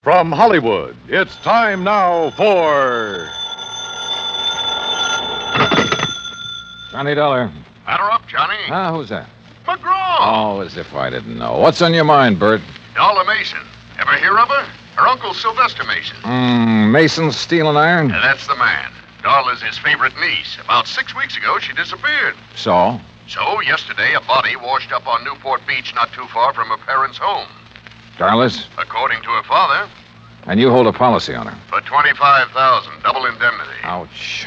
From Hollywood, it's time now for... Johnny Dollar. Batter up, Johnny. Who's that? McGraw. Oh, as if I didn't know. What's on your mind, Bert? Dollar Mason. Ever hear of her? Her uncle Sylvester Mason. Mason Steel and Iron? That's the man. Dollar's his favorite niece. About 6 weeks ago, she disappeared. So? So, yesterday, a body washed up on Newport Beach not too far from her parents' home. Darla's? According to her father. And you hold a policy on her? For $25,000, double indemnity. Ouch.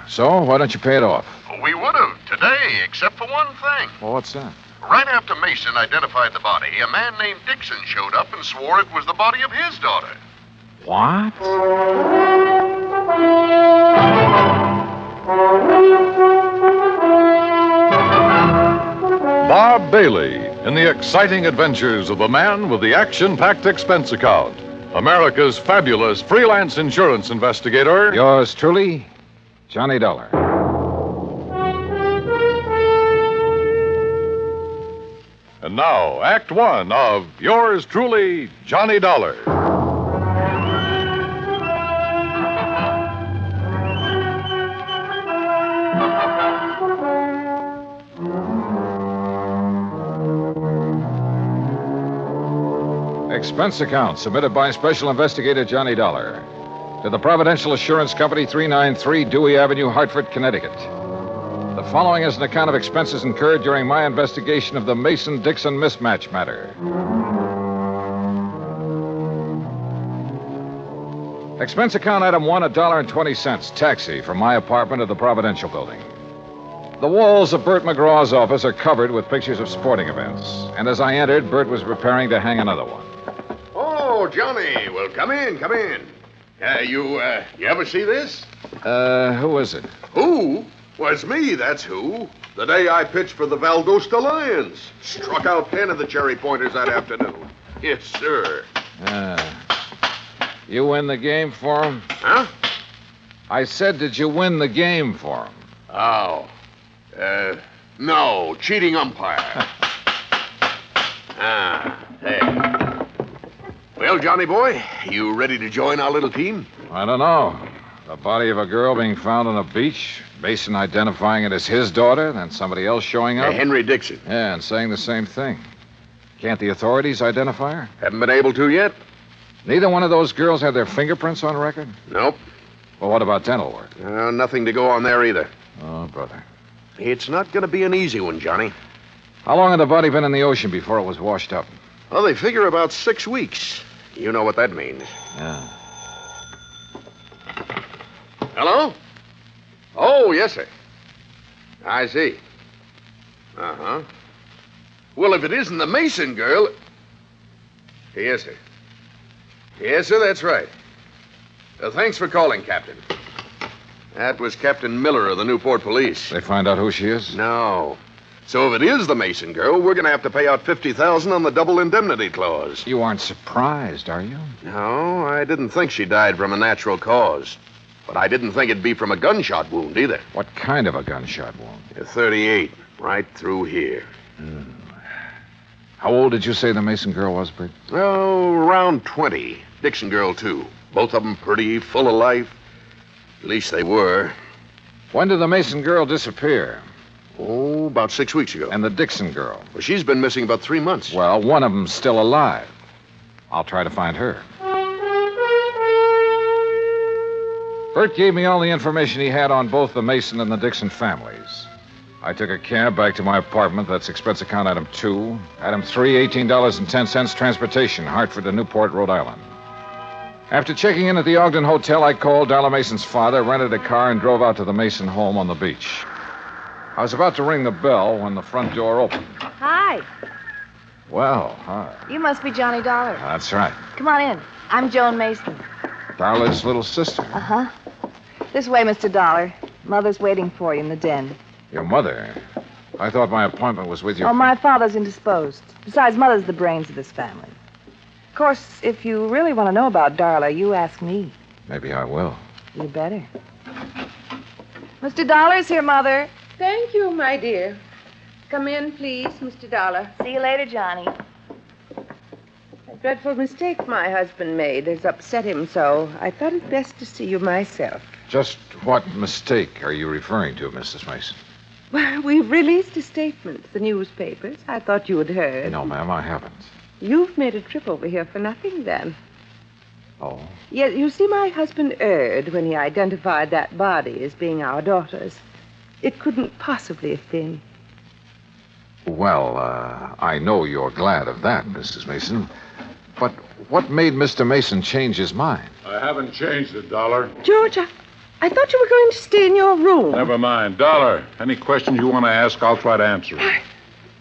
So, why don't you pay it off? We would have today, except for one thing. Well, what's that? Right after Mason identified the body, a man named Dixon showed up and swore it was the body of his daughter. What? Bob Bailey in the exciting adventures of the man with the action-packed expense account. America's fabulous freelance insurance investigator. Yours truly, Johnny Dollar. And now, Act One of yours truly, Johnny Dollar. Expense account submitted by Special Investigator Johnny Dollar to the Providential Assurance Company, 393 Dewey Avenue, Hartford, Connecticut. The following is an account of expenses incurred during my investigation of the Mason-Dixon mismatch matter. Expense account item 1, $1.20, taxi from my apartment to the Providential building. The walls of Bert McGraw's office are covered with pictures of sporting events. And as I entered, Bert was preparing to hang another one. Oh, Johnny. Well, come in. You ever see this? Who is it? Who? Well, it's me, that's who. The day I pitched for the Valdosta Lions. Struck out 10 of the cherry pointers that afternoon. Yes, sir. You win the game for him? Huh? I said, did you win the game for him? Oh. No. Cheating umpire. Hey. Well, Johnny boy, you ready to join our little team? I don't know. The body of a girl being found on a beach, Mason identifying it as his daughter, then somebody else showing up. Henry Dixon. Yeah, and saying the same thing. Can't the authorities identify her? Haven't been able to yet? Neither one of those girls had their fingerprints on record? Nope. Well, what about dental work? Nothing to go on there either. Oh, brother. It's not going to be an easy one, Johnny. How long had the body been in the ocean before it was washed up? Well, they figure about 6 weeks. You know what that means. Yeah. Hello? Oh, yes, sir. I see. Uh-huh. Well, if it isn't the Mason girl... Yes, sir. Yes, sir, that's right. Thanks for calling, Captain. That was Captain Miller of the Newport Police. They find out who she is? No. So if it is the Mason girl, we're going to have to pay out $50,000 on the double indemnity clause. You aren't surprised, are you? No, I didn't think she died from a natural cause. But I didn't think it'd be from a gunshot wound either. What kind of a gunshot wound? A 38, right through here. How old did you say the Mason girl was, Bert? Oh, around 20. Dixon girl, too. Both of them pretty, full of life. At least they were. When did the Mason girl disappear? Oh, about 6 weeks ago. And the Dixon girl? Well, she's been missing about 3 months. Well, one of them's still alive. I'll try to find her. Bert gave me all the information he had on both the Mason and the Dixon families. I took a cab back to my apartment. That's expense account item 2. Item 3, $18.10, transportation, Hartford to Newport, Rhode Island. After checking in at the Ogden Hotel, I called Darla Mason's father, rented a car, and drove out to the Mason home on the beach. I was about to ring the bell when the front door opened. Hi. Well, hi. You must be Johnny Dollar. That's right. Come on in. I'm Joan Mason. Darla's little sister. Uh-huh. This way, Mr. Dollar. Mother's waiting for you in the den. Your mother? I thought my appointment was with your... Oh, my father's indisposed. Besides, Mother's the brains of this family. Of course, if you really want to know about Darla, you ask me. Maybe I will. You better. Mr. Dollar's here, Mother. Thank you, my dear. Come in, please, Mr. Dollar. See you later, Johnny. dreadful mistake my husband made has upset him so. I thought it best to see you myself. Just what mistake are you referring to, Mrs. Mason? Well, we've released a statement to the newspapers. I thought you had heard. No, ma'am, I haven't. You've made a trip over here for nothing, then. Oh? Yes, you see, my husband erred when he identified that body as being our daughter's. It couldn't possibly have been. Well, I know you're glad of that, Mrs. Mason. But what made Mr. Mason change his mind? I haven't changed it, Dollar. George, I thought you were going to stay in your room. Never mind. Dollar, any questions you want to ask, I'll try to answer them.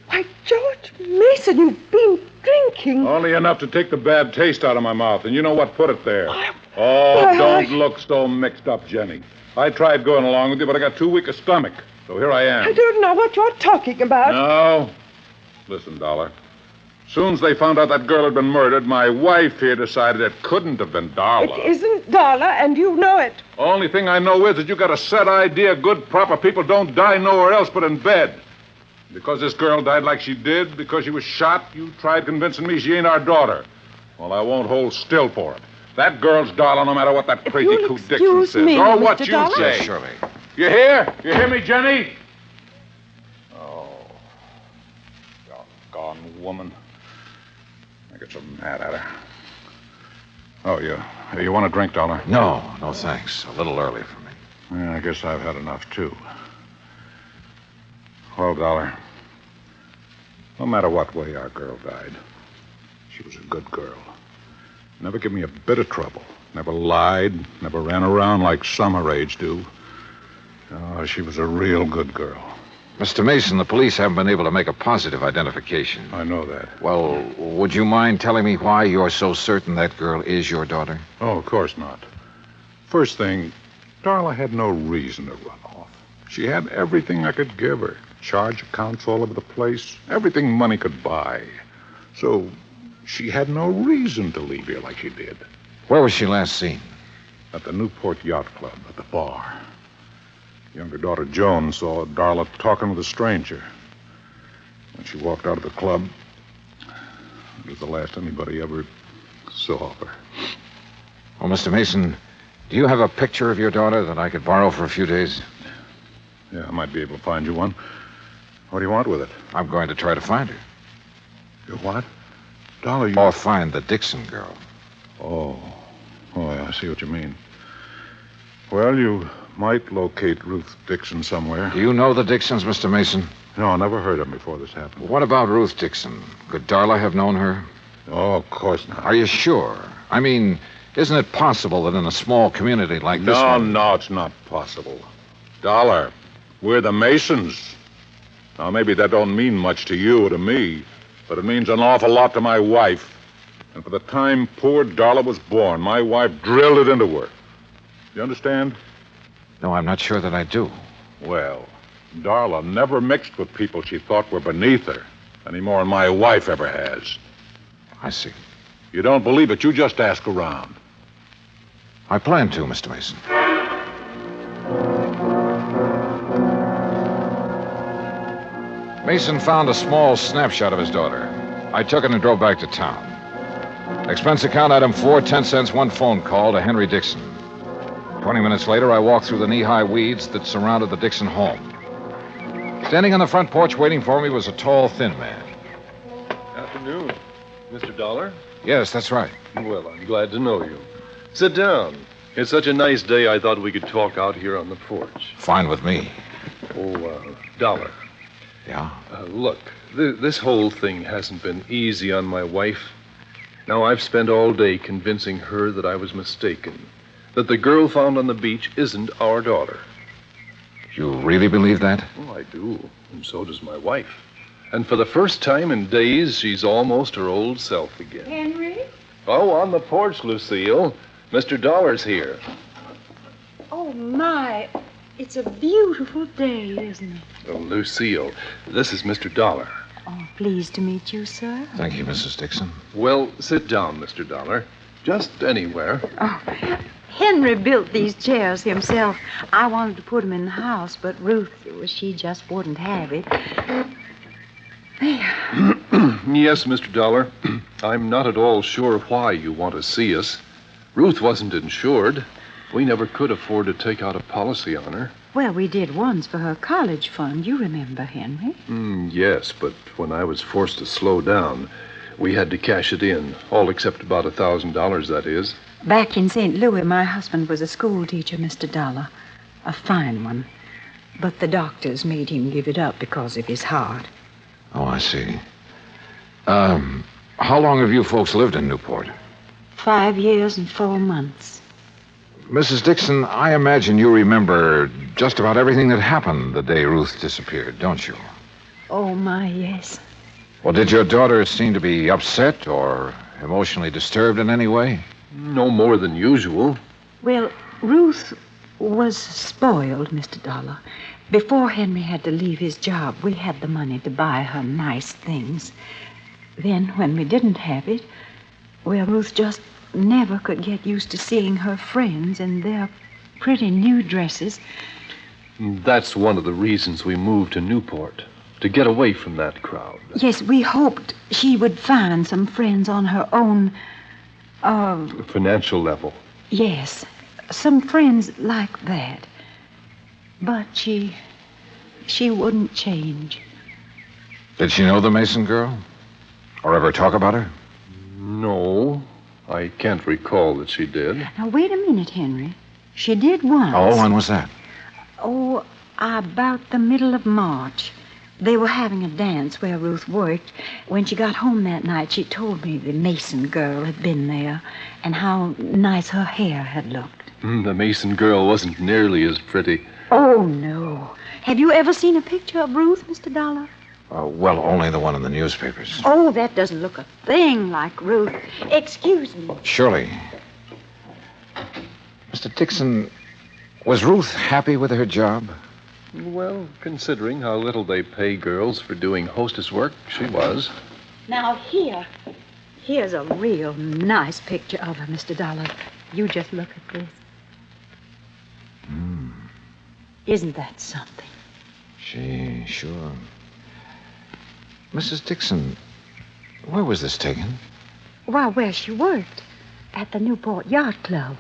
Why, George Mason, you've been drinking. Only enough to take the bad taste out of my mouth, and you know what put it there. Why, Don't look so mixed up, Jenny. I tried going along with you, but I got too weak a stomach. So here I am. I don't know what you're talking about. No. Listen, Dollar. Soon as they found out that girl had been murdered, my wife here decided it couldn't have been Darla. It isn't Darla, and you know it. Only thing I know is that you got a set idea good, proper people don't die nowhere else but in bed. Because this girl died like she did, because she was shot, you tried convincing me she ain't our daughter. Well, I won't hold still for it. That girl's Darla, no matter what that crazy coot Dixon says. Me, or what Mr. you Dollar? say. Yes, surely. You hear? You hear me, Jenny? Oh, doggone woman. I get so mad at her. Oh, you want a drink, Dollar? No, thanks. A little early for me. Yeah, I guess I've had enough, too. Well, Dollar, no matter what way our girl died, she was a good girl. Never gave me a bit of trouble. Never lied, never ran around like some her age do. Oh, she was a real good girl. Mr. Mason, the police haven't been able to make a positive identification. I know that. Well, would you mind telling me why you're so certain that girl is your daughter? Oh, of course not. First thing, Darla had no reason to run off. She had everything I could give her. Charge accounts all over the place. Everything money could buy. So she had no reason to leave here like she did. Where was she last seen? At the Newport Yacht Club, at the bar. Younger daughter Joan saw Darla talking with a stranger. When she walked out of the club, it was the last anybody ever saw of her. Well, Mr. Mason, do you have a picture of your daughter that I could borrow for a few days? Yeah, I might be able to find you one. What do you want with it? I'm going to try to find her. You what? Darla, you... Or find the Dixon girl. Oh, yeah, I see what you mean. Well, you might locate Ruth Dixon somewhere. Do you know the Dixons, Mr. Mason? No, I never heard of them before this happened. What about Ruth Dixon? Could Darla have known her? Oh, of course not. Are you sure? I mean, isn't it possible that in a small community like this one... No, it's not possible. Dollar, we're the Masons. Now, maybe that don't mean much to you or to me, but it means an awful lot to my wife. And for the time poor Darla was born, my wife drilled it into her. You understand? No, I'm not sure that I do. Well, Darla never mixed with people she thought were beneath her, any more than my wife ever has. I see. You don't believe it, you just ask around. I plan to, Mr. Mason. Mason found a small snapshot of his daughter. I took it and drove back to town. Expense account item 4, 10 cents, one phone call to Henry Dixon. 20 minutes later, I walked through the knee-high weeds that surrounded the Dixon home. Standing on the front porch waiting for me was a tall, thin man. Afternoon. Mr. Dollar? Yes, that's right. Well, I'm glad to know you. Sit down. It's such a nice day, I thought we could talk out here on the porch. Fine with me. Dollar. Yeah? Look, this whole thing hasn't been easy on my wife. Now, I've spent all day convincing her that I was mistaken, that the girl found on the beach isn't our daughter. You really believe that? Oh, I do, and so does my wife. And for the first time in days, she's almost her old self again. Henry? Oh, on the porch, Lucille. Mr. Dollar's here. Oh, my. It's a beautiful day, isn't it? Oh, Lucille, this is Mr. Dollar. Oh, pleased to meet you, sir. Thank you, Mrs. Dixon. Well, sit down, Mr. Dollar. Just anywhere. Oh, Henry built these chairs himself. I wanted to put them in the house, but Ruth, she just wouldn't have it. There. Yes, Mr. Dollar. I'm not at all sure why you want to see us. Ruth wasn't insured. We never could afford to take out a policy on her. Well, we did once for her college fund. You remember, Henry? Yes, but when I was forced to slow down, we had to cash it in. All except about $1,000, that is. Back in St. Louis, my husband was a school teacher, Mr. Dollar. A fine one. But the doctors made him give it up because of his heart. Oh, I see. How long have you folks lived in Newport? 5 years and 4 months. Mrs. Dixon, I imagine you remember just about everything that happened the day Ruth disappeared, don't you? Oh, my, yes. Well, did your daughter seem to be upset or emotionally disturbed in any way? No more than usual. Well, Ruth was spoiled, Mr. Dollar. Before Henry had to leave his job, we had the money to buy her nice things. Then, when we didn't have it, well, Ruth just never could get used to seeing her friends in their pretty new dresses. That's one of the reasons we moved to Newport, to get away from that crowd. Yes, we hoped she would find some friends on her own, Financial level. yes, some friends like that. But she wouldn't change. Did she know the Mason girl? Or ever talk about her? No, I can't recall that she did. Now, wait a minute, Henry. She did once. Oh, when was that? Oh, about the middle of March. They were having a dance where Ruth worked. When she got home that night, she told me the Mason girl had been there and how nice her hair had looked. The Mason girl wasn't nearly as pretty. Oh, no. Have you ever seen a picture of Ruth, Mr. Dollar? Well, only the one in the newspapers. Oh, that doesn't look a thing like Ruth. Excuse me. Surely. Mr. Dixon, was Ruth happy with her job? Well, considering how little they pay girls for doing hostess work, she was. Now, here's a real nice picture of her, Mr. Dollar. You just look at this. Isn't that something? Sure. Mrs. Dixon, where was this taken? Why, where she worked. At the Newport Yacht Club.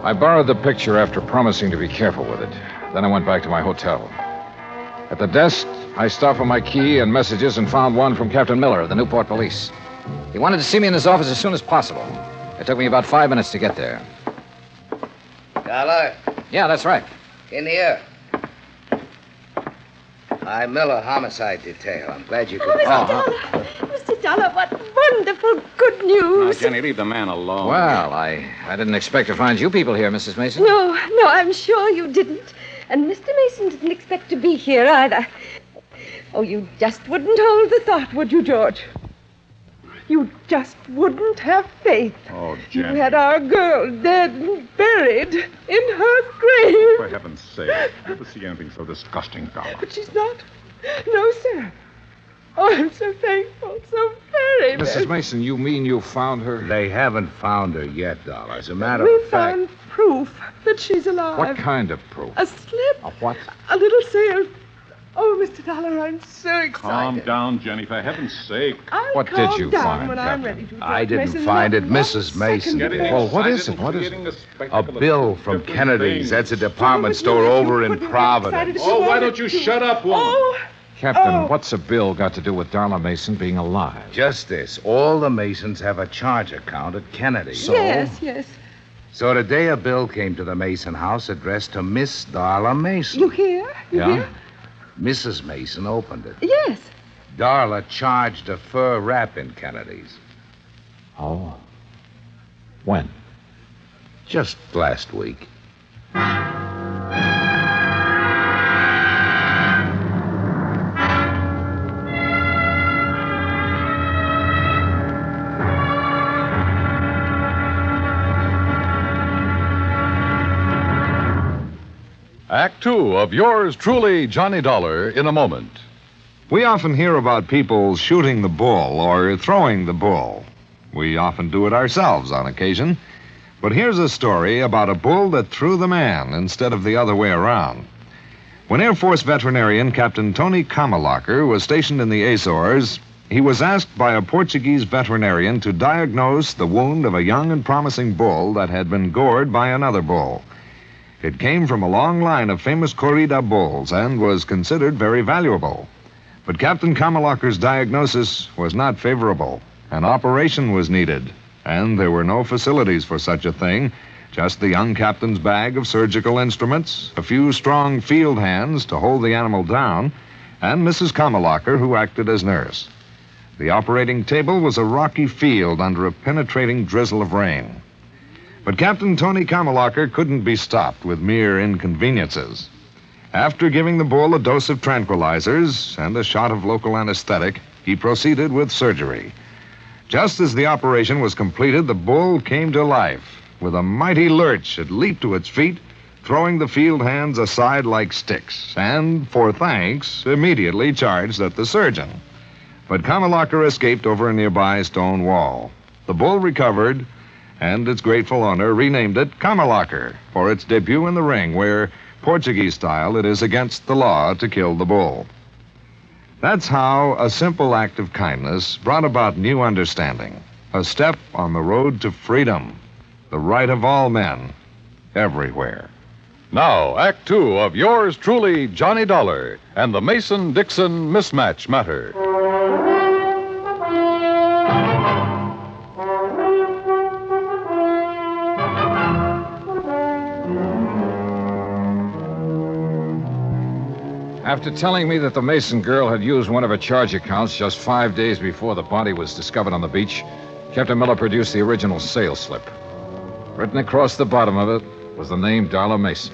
I borrowed the picture after promising to be careful with it. Then I went back to my hotel. At the desk, I stopped for my key and messages and found one from Captain Miller of the Newport Police. He wanted to see me in his office as soon as possible. It took me about 5 minutes to get there. Dollar, Yeah, that's right. in here. Hi, Miller, homicide detail. I'm glad you could... Mr. Dollar! Mr. Dollar, what wonderful good news! Jenny, leave the man alone. Well, I didn't expect to find you people here, Mrs. Mason. No, I'm sure you didn't. And Mr. Mason didn't expect to be here either. Oh, you just wouldn't hold the thought, would you, George? You just wouldn't have faith. Oh, You Jenny. had our girl dead and buried in her grave. For heaven's sake. Never see anything so disgusting, Dollar. But she's not. No, sir. Oh, I'm so thankful, so very Mrs. Mason, you mean you found her? They haven't found her yet, Dollar. As a matter We of fact... found proof that she's alive. What kind of proof? A slip. A what? A little sail. Oh, Mr. Dollar, I'm so excited. Calm down, Jenny, for heaven's sake. I'll What did calm you down find, when I'm Captain? ready to. I George didn't Mason, find not it, one Mrs. Mason second did. more. Well, what excited is it? and What is creating it? a A spectacle of bill from different Kennedy's. things. That's a department store over in Providence. Oh, why don't you shut up, woman? Oh, Captain, what's a bill got to do with Darla Mason being alive? Just this. All the Masons have a charge account at Kennedy's. yes. So today a bill came to the Mason house addressed to Miss Darla Mason. You hear? You hear? Mrs. Mason opened it. Yes. Darla charged a fur wrap in Kennedy's. Oh. When? Just last week. Act Two of yours truly, Johnny Dollar, in a moment. We often hear about people shooting the bull or throwing the bull. We often do it ourselves on occasion. But here's a story about a bull that threw the man instead of the other way around. When Air Force veterinarian Captain Tony Kamalacher was stationed in the Azores, he was asked by a Portuguese veterinarian to diagnose the wound of a young and promising bull that had been gored by another bull. It came from a long line of famous corrida bulls and was considered very valuable. But Captain Kamalacher's diagnosis was not favorable. An operation was needed, and there were no facilities for such a thing. Just the young captain's bag of surgical instruments, a few strong field hands to hold the animal down, and Mrs. Kamalacher, who acted as nurse. The operating table was a rocky field under a penetrating drizzle of rain. But Captain Tony Kamalacher couldn't be stopped with mere inconveniences. After giving the bull a dose of tranquilizers and a shot of local anesthetic, he proceeded with surgery. Just as the operation was completed, the bull came to life. With a mighty lurch, it leaped to its feet, throwing the field hands aside like sticks, and, for thanks, immediately charged at the surgeon. But Kamalacher escaped over a nearby stone wall. The bull recovered, and its grateful owner renamed it Kamalacher for its debut in the ring, where, Portuguese style, it is against the law to kill the bull. That's how a simple act of kindness brought about new understanding, a step on the road to freedom, the right of all men, everywhere. Now, Act Two of yours truly, Johnny Dollar, and the Mason-Dixon mismatch matter. After telling me that the Mason girl had used one of her charge accounts just 5 days before the body was discovered on the beach, Captain Miller produced the original sales slip. Written across the bottom of it was the name Darla Mason.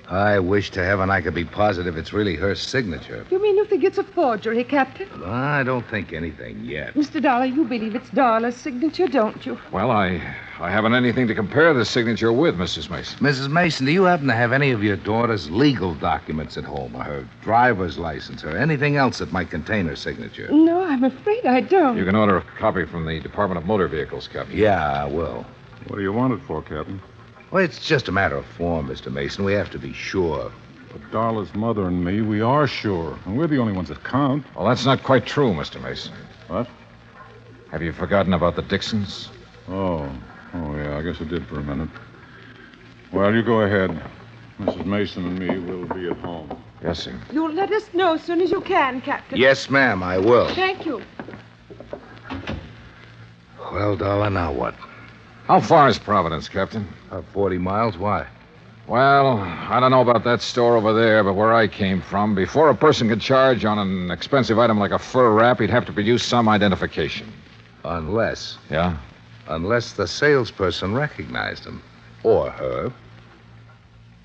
I wish to heaven I could be positive it's really her signature. You mean you think it's a forgery, Captain? I don't think anything yet. Mr. Dollar, you believe it's Darla's signature, don't you? Well, I haven't anything to compare the signature with, Mrs. Mason. Mrs. Mason, do you happen to have any of your daughter's legal documents at home, or her driver's license, or anything else that might contain her signature? No, I'm afraid I don't. You can order a copy from the Department of Motor Vehicles, Captain. Yeah, I will. What do you want it for, Captain? Well, it's just a matter of form, Mr. Mason. We have to be sure. But Darla's mother and me, we are sure. And we're the only ones that count. Well, that's not quite true, Mr. Mason. What? Have you forgotten about the Dixons? Oh, yeah, I guess I did for a minute. Well, you go ahead. Mrs. Mason and me will be at home. Yes, sir. You'll let us know as soon as you can, Captain. Yes, ma'am, I will. Thank you. Well, Darla, now what? How far is Providence, Captain? 40 miles. Why? Well, I don't know about that store over there, but where I came from, before a person could charge on an expensive item like a fur wrap, he'd have to produce some identification. Unless. Yeah? Unless the salesperson recognized him. Or her.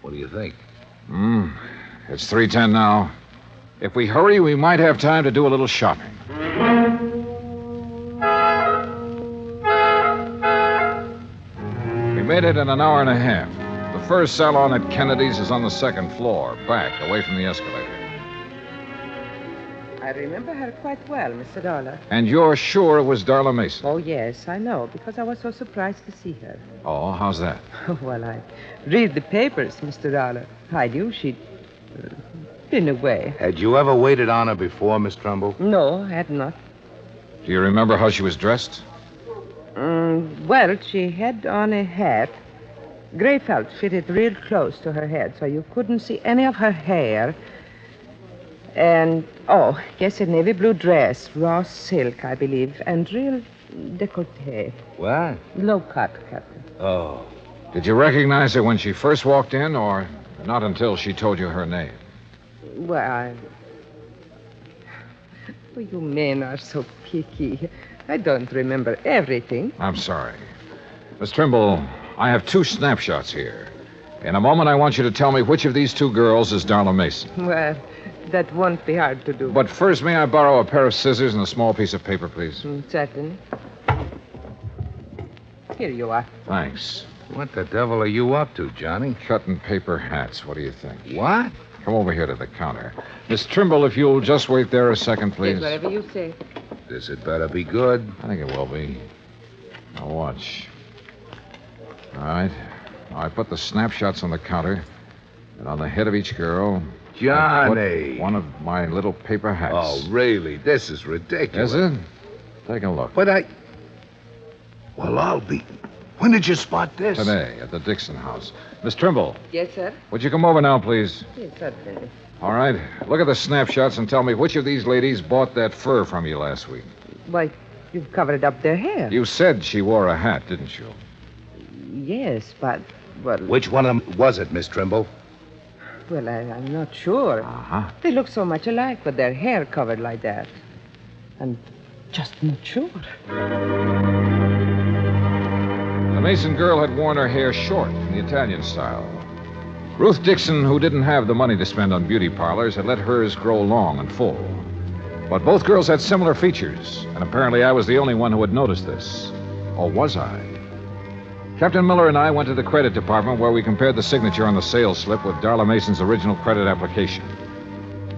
What do you think? It's 3:10 now. If we hurry, we might have time to do a little shopping. We made it in an hour and a half. The first salon at Kennedy's is on the second floor, back, away from the escalator. I remember her quite well, Mr. Dollar. And you're sure it was Darla Mason? Oh, yes, I know, because I was so surprised to see her. Oh, how's that? Well, I read the papers, Mr. Dollar. I knew she'd been away. Had you ever waited on her before, Miss Trumbull? No, I had not. Do you remember how she was dressed? Well, she had on a hat. Gray felt fitted real close to her head, so you couldn't see any of her hair. And, yes, a navy blue dress, raw silk, I believe, and real décolleté. What? Low cut, Captain. Oh. Did you recognize her when she first walked in, or not until she told you her name? Well, you men are so picky. I don't remember everything. I'm sorry. Miss Trimble, I have 2 snapshots here. In a moment, I want you to tell me which of these 2 girls is Darla Mason. Well, that won't be hard to do. But first, may I borrow a pair of scissors and a small piece of paper, please? Certainly. Here you are. Thanks. What the devil are you up to, Johnny? Cutting paper hats. What do you think? What? Come over here to the counter. Miss Trimble, if you'll just wait there a second, please. Yes, whatever you say. This had better be good. I think it will be. Now watch. All right. Now I put the snapshots on the counter, and on the head of each girl, Johnny. Put one of my little paper hats. Oh, really? This is ridiculous. Is it? Take a look. But Well, I'll be... When did you spot this? Today, at the Dixon house. Miss Trimble, Yes, sir? would you come over now, please? Yes, certainly. All right. Look at the snapshots and tell me which of these ladies bought that fur from you last week. Why, you've covered up their hair. You said she wore a hat, didn't you? Yes, but, well... Which one of them was it, Miss Trimble? Well, I'm not sure. Uh-huh. They look so much alike with their hair covered like that. I'm just not sure. The Mason girl had worn her hair short in the Italian style. Ruth Dixon, who didn't have the money to spend on beauty parlors, had let hers grow long and full. But both girls had similar features, and apparently I was the only one who had noticed this. Or was I? Captain Miller and I went to the credit department where we compared the signature on the sales slip with Darla Mason's original credit application.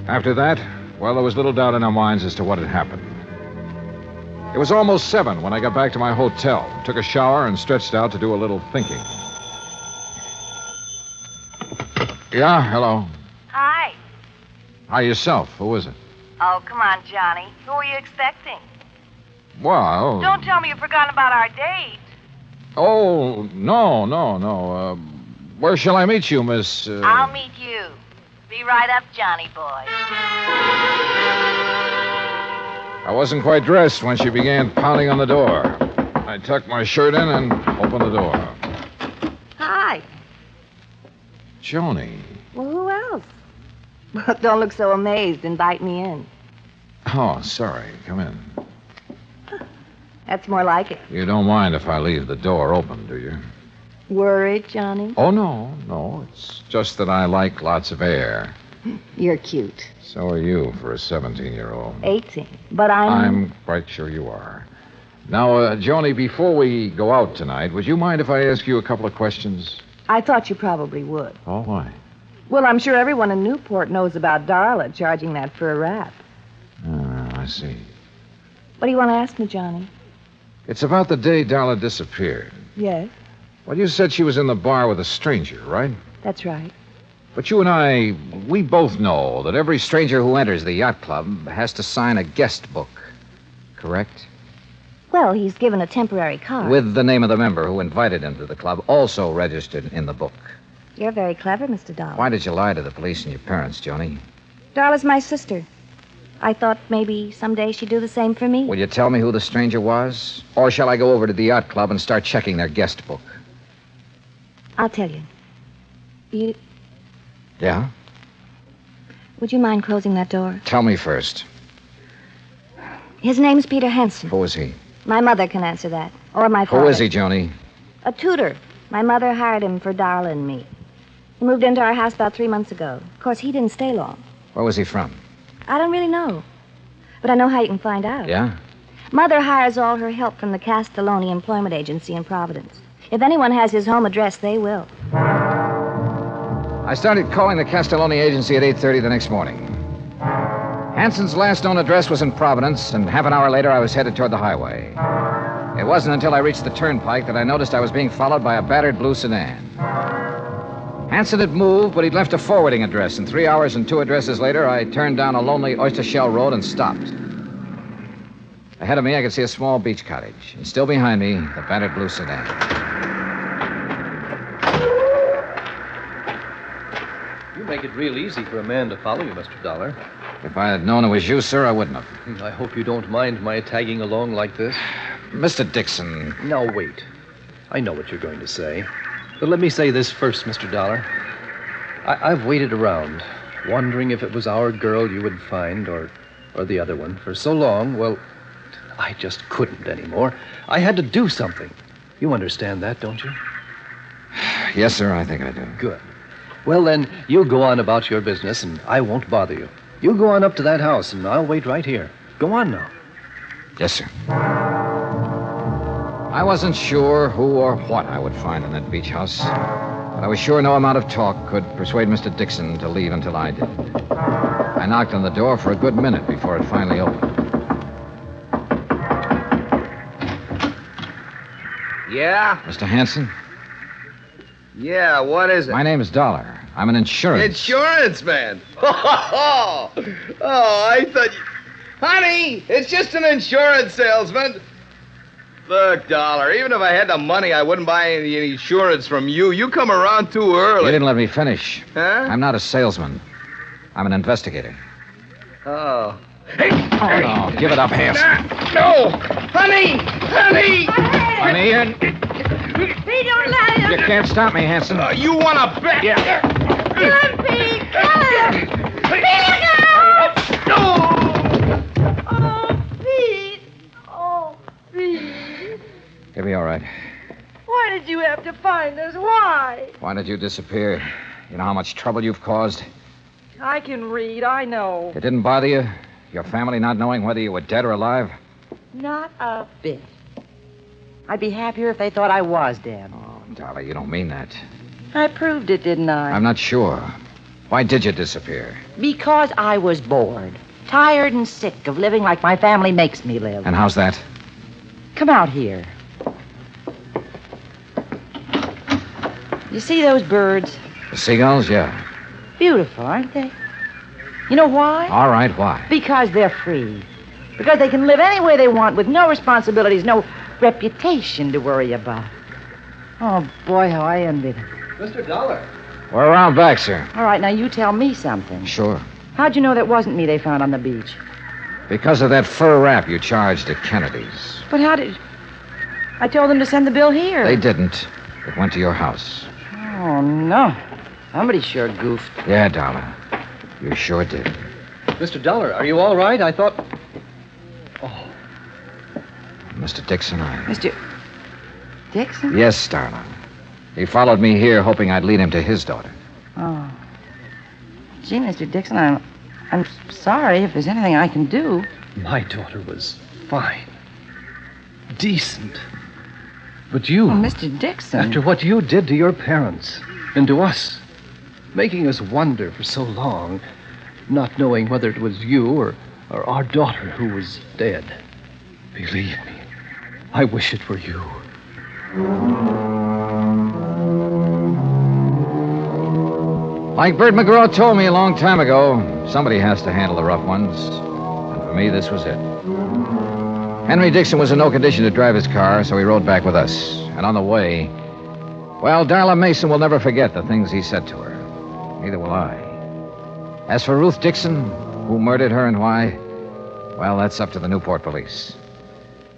After that, well, there was little doubt in our minds as to what had happened. It was almost 7 when I got back to my hotel, took a shower, and stretched out to do a little thinking. Yeah, hello. Hi. Hi, yourself. Who is it? Oh, come on, Johnny. Who are you expecting? Well... Don't tell me you've forgotten about our date. Oh, no. Where shall I meet you, Miss... I'll meet you. Be right up, Johnny boy. I wasn't quite dressed when she began pounding on the door. I tucked my shirt in and opened the door. Hi. Joni. Well, who else? Well, don't look so amazed. Invite me in. Oh, sorry. Come in. That's more like it. You don't mind if I leave the door open, do you? Worried, Johnny? Oh, no. It's just that I like lots of air. You're cute. So are you for a 17-year-old. 18. But I'm quite sure you are. Now, Joni, before we go out tonight, would you mind if I ask you a couple of questions? I thought you probably would. Oh, why? Well, I'm sure everyone in Newport knows about Darla charging that for a rap. I see. What do you want to ask me, Johnny? It's about the day Darla disappeared. Yes, Well, you said she was in the bar with a stranger, right? that's right. But you and I, we both know that every stranger who enters the yacht club has to sign a guest book. Correct? Well, he's given a temporary card. With the name of the member who invited him to the club also registered in the book. You're very clever, Mr. Dollar. Why did you lie to the police and your parents, Joni? Darla's my sister. I thought maybe someday she'd do the same for me. Will you tell me who the stranger was? Or shall I go over to the yacht club and start checking their guest book? I'll tell you. Yeah? Would you mind closing that door? Tell me first. His name's Peter Henson. Who is he? My mother can answer that. Or my father. Who is he, Joni? A tutor. My mother hired him for Darla and me. He moved into our house about 3 months ago. Of course, he didn't stay long. Where was he from? I don't really know. But I know how you can find out. Yeah? Mother hires all her help from the Castelloni Employment Agency in Providence. If anyone has his home address, they will. I started calling the Castelloni agency at 8:30 the next morning. Hanson's last known address was in Providence, and half an hour later I was headed toward the highway. It wasn't until I reached the turnpike that I noticed I was being followed by a battered blue sedan. Hanson had moved, but he'd left a forwarding address, and 3 hours and 2 addresses later, I turned down a lonely oyster shell road and stopped. Ahead of me, I could see a small beach cottage, and still behind me, the battered blue sedan. You make it real easy for a man to follow you, Mr. Dollar. If I had known it was you, sir, I wouldn't have. I hope you don't mind my tagging along like this. Mr. Dixon. Now, wait. I know what you're going to say. But let me say this first, Mr. Dollar. I've waited around, wondering if it was our girl you would find or the other one for so long. Well, I just couldn't anymore. I had to do something. You understand that, don't you? Yes, sir, I think I do. Good. Well, then, you go on about your business, and I won't bother you. You go on up to that house, and I'll wait right here. Go on now. Yes, sir. I wasn't sure who or what I would find in that beach house, but I was sure no amount of talk could persuade Mr. Dixon to leave until I did. I knocked on the door for a good minute before it finally opened. Yeah? Mr. Hanson? Yeah, what is it? My name is Dollar. I'm an insurance. Insurance man. Oh, I thought you... Honey, it's just an insurance salesman. Look, Dollar, even if I had the money, I wouldn't buy any insurance from you. You come around too early. You didn't let me finish. Huh? I'm not a salesman. I'm an investigator. Oh. Hey! Oh, no. Give it up, Hanson. No! Honey! Honey! Honey, Pete, don't let him. you can't stop me, Hanson. You want to bet? Yeah. Kill him, Pete. Kill him. Pete, no! Oh, Pete. Oh, Pete. He'll be all right. Why did you have to find us? Why? Why did you disappear? You know how much trouble you've caused? I can read, I know. It didn't bother you? Your family not knowing whether you were dead or alive? Not a bit. I'd be happier if they thought I was dead. Oh, Dolly, you don't mean that. I proved it, didn't I? I'm not sure. Why did you disappear? Because I was bored. Tired and sick of living like my family makes me live. And how's that? Come out here. You see those birds? The seagulls, yeah. Beautiful, aren't they? You know why? All right, why? Because they're free. Because they can live any way they want with no responsibilities, no reputation to worry about. Oh, boy, how I envy them. Mr. Dollar. We're around back, sir. All right, now you tell me something. Sure. How'd you know that wasn't me they found on the beach? Because of that fur wrap you charged at Kennedy's. But how did... I told them to send the bill here. They didn't. It went to your house. Oh, no. Somebody sure goofed. Yeah, Dollar. You sure did. Mr. Dollar, are you all right? I thought... Oh. Mr. Dixon, Mr. Dixon? Yes, darling. He followed me here hoping I'd lead him to his daughter. Oh. Gee, Mr. Dixon, I'm sorry if there's anything I can do. My daughter was fine. Decent. But you... Oh, Mr. Dixon. After what you did to your parents and to us, making us wonder for so long, not knowing whether it was you or our daughter who was dead. Believe me, I wish it were you. Like Bert McGraw told me a long time ago, somebody has to handle the rough ones. And for me, this was it. Henry Dixon was in no condition to drive his car, so he rode back with us. And on the way, well, Darla Mason will never forget the things he said to her. Neither will I. As for Ruth Dixon, who murdered her and why, well, that's up to the Newport police.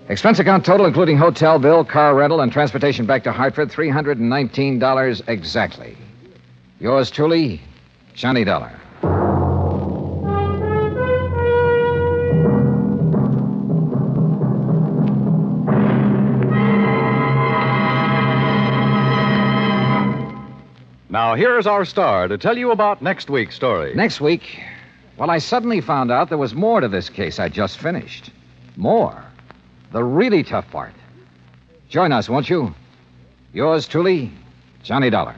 Expense account total, including hotel bill, car rental, and transportation back to Hartford, $319 exactly. Yours truly, Johnny Dollar. Now, here's our star to tell you about next week's story. Next week, well, I suddenly found out there was more to this case I just finished. More. The really tough part. Join us, won't you? Yours truly, Johnny Dollar.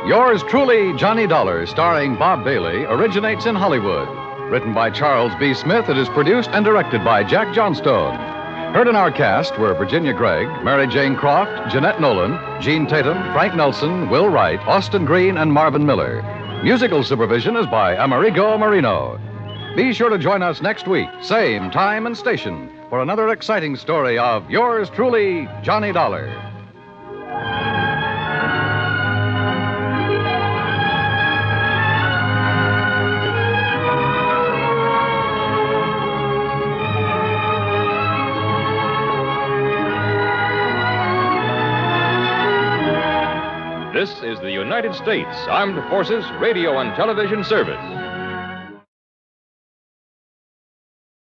Yours truly, Johnny Dollar, starring Bob Bailey, originates in Hollywood. Written by Charles B. Smith, it is produced and directed by Jack Johnstone. Heard in our cast were Virginia Gregg, Mary Jane Croft, Jeanette Nolan, Gene Tatum, Frank Nelson, Will Wright, Austin Green, and Marvin Miller. Musical supervision is by Amerigo Marino. Be sure to join us next week, same time and station, for another exciting story of yours truly, Johnny Dollar. This is the United States Armed Forces Radio and Television Service.